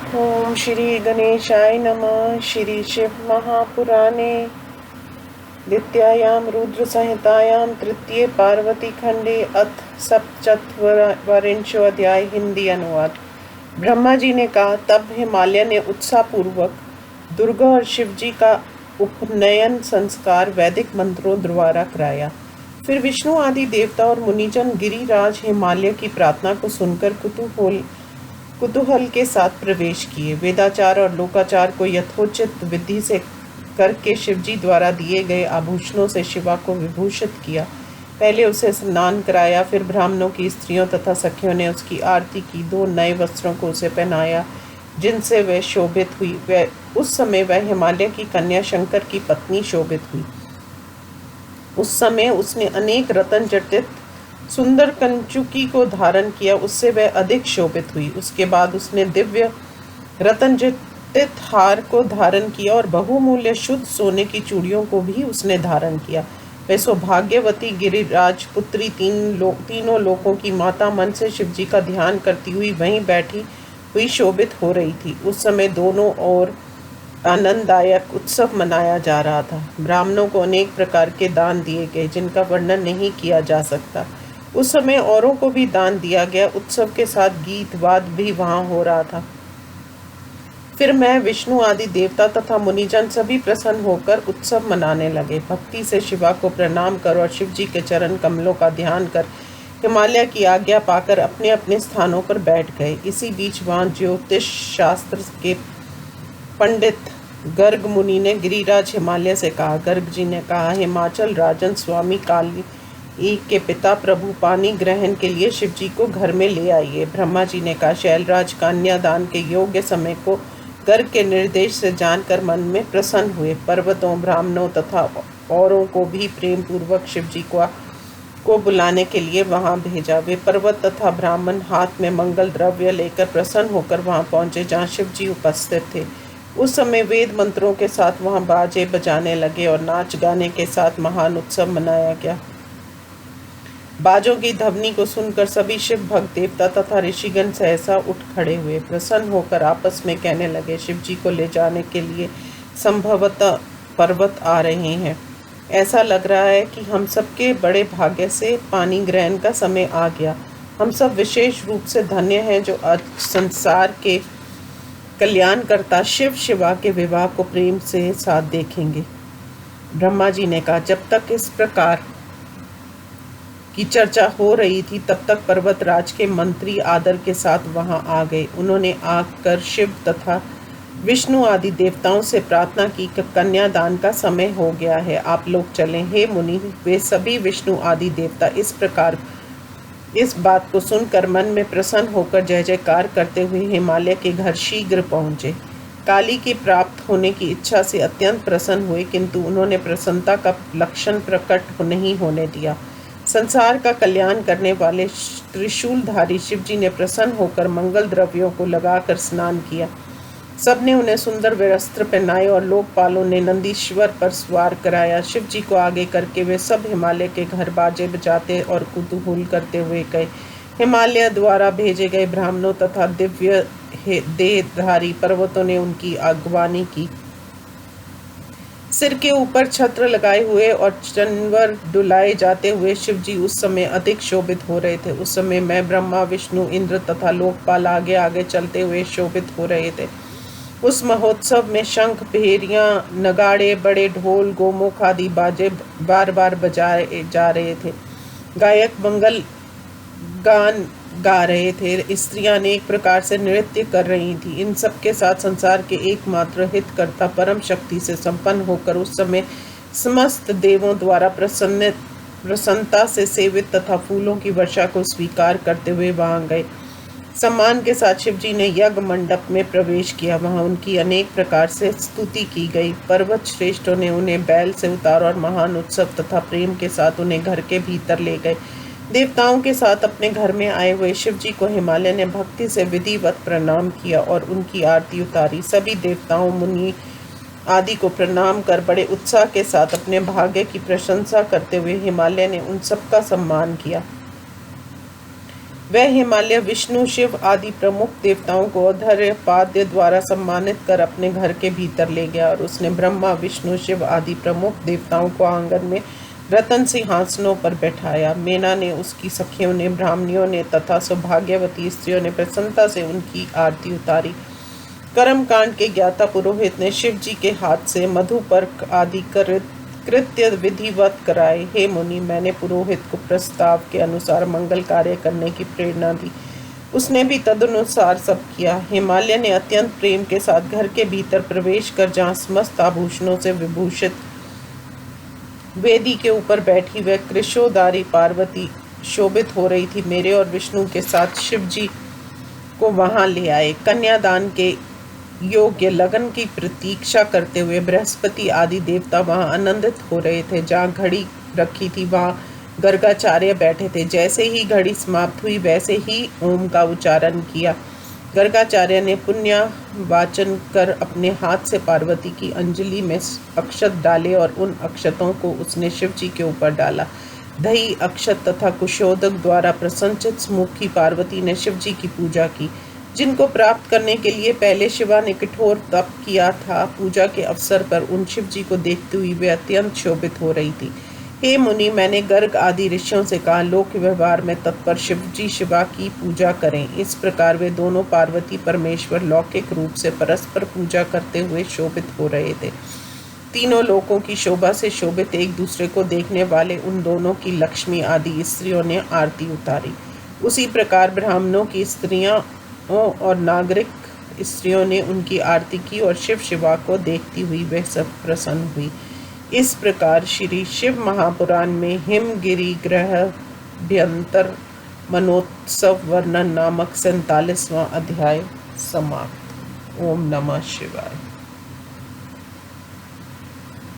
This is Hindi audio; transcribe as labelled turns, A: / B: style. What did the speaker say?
A: ओम श्री गणेशाय नमः। श्री शिव महापुराणे द्वितीयायां रुद्र संहितायां तृतीय पार्वती खंडे अथ सप्तचत्वारिंशो अध्याय। हिंदी अनुवाद। ब्रह्मा जी ने कहा, तब हिमालय ने उत्साहपूर्वक दुर्गा और शिव जी का उपनयन संस्कार वैदिक मंत्रों द्वारा कराया। फिर विष्णु आदि देवता और मुनिजन गिरिराज हिमालय की प्रार्थना को सुनकर कुतूहल के साथ प्रवेश किए। वेदाचार और लोकाचार को यथोचित विधि से करके शिवजी द्वारा दिए गए आभूषणों से शिवा को विभूषित किया। पहले उसे स्नान कराया, फिर ब्राह्मणों की स्त्रियों तथा सखियों ने उसकी आरती की। 2 नए वस्त्रों को उसे पहनाया जिनसे वह शोभित हुई। उस समय वह हिमालय की कन्या शंकर की पत्नी शोभित हुई। उस समय उसने अनेक रत्न जटित सुंदर कंचुकी को धारण किया, उससे वह अधिक शोभित हुई। उसके बाद उसने दिव्य रत्न जटित हार को धारण किया और बहुमूल्य शुद्ध सोने की चूड़ियों को भी उसने धारण किया। वह सौभाग्यवती गिरिराज पुत्री तीनों लोकों की माता मन से शिवजी का ध्यान करती हुई वहीं बैठी हुई शोभित हो रही थी। उस समय दोनों ओर आनंददायक उत्सव मनाया जा रहा था। ब्राह्मणों को अनेक प्रकार के दान दिए गए जिनका वर्णन नहीं किया जा सकता। उस समय औरों को भी दान दिया गया। उत्सव के साथ गीत वाद भी वहां हो रहा था। फिर मैं, विष्णु आदि देवता तथा मुनिजन सभी प्रसन्न होकर उत्सव मनाने लगे। भक्ति से शिवा को प्रणाम कर और शिव जी के चरण कमलों का ध्यान कर हिमालय की आज्ञा पाकर अपने अपने स्थानों पर बैठ गए। इसी बीच वहां ज्योतिष शास्त्र के पंडित गर्ग मुनि ने गिरिराज हिमालय से कहा। गर्ग जी ने कहा, हिमाचल राजन स्वामी काली के पिता प्रभु पानी ग्रहण के लिए शिव जी को घर में ले आइए। ब्रह्मा जी ने कहा, शैलराज कन्यादान के योग्य समय को गर्ग के निर्देश से जानकर मन में प्रसन्न हुए। पर्वतों, ब्राह्मणों तथा औरों को भी प्रेम पूर्वक शिव जी को बुलाने के लिए वहां भेजा। वे पर्वत तथा ब्राह्मण हाथ में मंगल द्रव्य लेकर प्रसन्न होकर वहां पहुंचे जहां शिव जी उपस्थित थे। उस समय वेद मंत्रों के साथ वहां बाजे बजाने लगे और नाच गाने के साथ महान उत्सव मनाया गया। बाजों की ध्वनि को सुनकर सभी शिव भक्त देवता तथा ऋषिगण सहसा उठ खड़े हुए। प्रसन्न होकर आपस में कहने लगे, शिव जी को ले जाने के लिए संभवतः पर्वत आ रहे हैं। ऐसा लग रहा है कि हम सबके बड़े भाग्य से पानी ग्रहण का समय आ गया। हम सब विशेष रूप से धन्य हैं जो आज संसार के कल्याणकर्ता शिव शिवा के विवाह को प्रेम से साथ देखेंगे। ब्रह्मा जी ने कहा, जब तक इस प्रकार की चर्चा हो रही थी तब तक पर्वतराज के मंत्री आदर के साथ वहां आ गए। उन्होंने आकर शिव तथा विष्णु आदि देवताओं से प्रार्थना की कि कन्यादान का समय हो गया है, आप लोग चलें। हे मुनि, वे सभी विष्णु आदि देवता इस बात को सुनकर मन में प्रसन्न होकर जय जयकार करते हुए हिमालय के घर शीघ्र पहुंचे। काली की प्राप्त होने की इच्छा से अत्यंत प्रसन्न हुए, किंतु उन्होंने प्रसन्नता का लक्षण प्रकट नहीं होने दिया। संसार का कल्याण करने वाले त्रिशूलधारी शिवजी ने प्रसन्न होकर मंगल द्रव्यों को लगाकर स्नान किया। सबने उन्हें सुंदर वस्त्र पहनाए और लोकपालों ने नंदीश्वर पर सवार कराया। शिव जी को आगे करके वे सब हिमालय के घर बाजे बजाते और कुतूहल करते हुए गए। हिमालय द्वारा भेजे गए ब्राह्मणों तथा दिव्य देहधारी पर्वतों ने उनकी अगवानी की। सिर के ऊपर छत्र लगाए हुए और चंवर डुलाए जाते हुए शिवजी उस समय अधिक शोभित हो रहे थे। उस समय मैं, ब्रह्मा, विष्णु, इंद्र तथा लोकपाल आगे आगे चलते हुए शोभित हो रहे थे। उस महोत्सव में शंख, भेरियां, नगाड़े, बड़े ढोल, गोमुख आदि बाजे बार बार बजाए जा रहे थे। गायक मंगल गान गा रहे थे। स्त्रियां अनेक प्रकार से नृत्य कर रही थीं। इन सब के साथ संसार के एकमात्र हितकर्ता परम शक्ति से संपन्न होकर उस समय समस्त देवों द्वारा प्रसन्नता से सेवित तथा फूलों की वर्षा को स्वीकार करते हुए वहां गए। सम्मान के साथ शिवजी ने यज्ञ मंडप में प्रवेश किया। वहां उनकी अनेक प्रकार से स्तुति की गई। पर्वत श्रेष्ठों ने उन्हें बैल से उतारा और महान उत्सव तथा प्रेम के साथ उन्हें घर के भीतर ले गए। देवताओं के साथ अपने घर में आए हुए शिवजी को हिमालय ने भक्ति से विधिवत प्रणाम किया और उनकी आरती उतारी। सभी देवताओं, मुनि आदि को प्रणाम कर बड़े उत्साह के साथ अपने भाग्य की प्रशंसा करते हुए हिमालय ने उन सबका सम्मान किया। वह हिमालय विष्णु शिव आदि प्रमुख देवताओं को अर्घ्य पाद्य द्वारा सम्मानित कर अपने घर के भीतर ले गया और उसने ब्रह्मा विष्णु शिव आदि प्रमुख देवताओं को आंगन में रतन सिंहासनों पर बैठाया। मेना ने, उसकी सखियों ने, ब्राह्मणियों ने तथा सौभाग्यवती स्त्रियों ने प्रसन्नता से उनकी आरती उतारी। कर्मकांड के ज्ञाता पुरोहित ने शिव जी के हाथ से मधुपर्क आदि कृत्य विधिवत कराए। हे मुनि, मैंने पुरोहित को प्रस्ताव के अनुसार मंगल कार्य करने की प्रेरणा दी। उसने भी तदनुसार सब किया। हिमालय ने अत्यंत प्रेम के साथ घर के भीतर प्रवेश कर जहाँ समस्त आभूषणों से विभूषित वेदी के ऊपर बैठी वह कृशोदारी पार्वती शोभित हो रही थी, मेरे और विष्णु के साथ शिव जी को वहां ले आए। कन्यादान के योग्य लगन की प्रतीक्षा करते हुए बृहस्पति आदि देवता वहां आनंदित हो रहे थे। जहाँ घड़ी रखी थी वहां गर्गाचार्य बैठे थे। जैसे ही घड़ी समाप्त हुई वैसे ही ओम का उच्चारण किया। गर्गाचार्य ने पुण्य वाचन कर अपने हाथ से पार्वती की अंजलि में अक्षत डाले और उन अक्षतों को उसने शिव जी के ऊपर डाला। दही, अक्षत तथा कुशोदक द्वारा प्रसन्नचित मुखी पार्वती ने शिव जी की पूजा की, जिनको प्राप्त करने के लिए पहले शिवा ने कठोर तप किया था। पूजा के अवसर पर उन शिव जी को देखते हुए वे अत्यंत शोभित हो रही थी। हे मुनि, मैंने गर्ग आदि ऋषियों से कहा, लोक व्यवहार में तत्पर शिव जी शिवा की पूजा करें। इस प्रकार वे दोनों पार्वती परमेश्वर लौकिक रूप से परस्पर पूजा करते हुए शोभित हो रहे थे। तीनों लोकों की शोभा से शोभित एक दूसरे को देखने वाले उन दोनों की लक्ष्मी आदि स्त्रियों ने आरती उतारी। उसी प्रकार ब्राह्मणों की स्त्रियां और नागरिक स्त्रियों ने उनकी आरती की और शिव शिवा को देखती हुई वह सब प्रसन्न हुई। इस प्रकार श्री शिव महापुराण में हिमगिरि ग्रहाभ्यंतर मनोत्सव वर्णन नामक 47वां अध्याय समाप्त। ओम नमः शिवाय।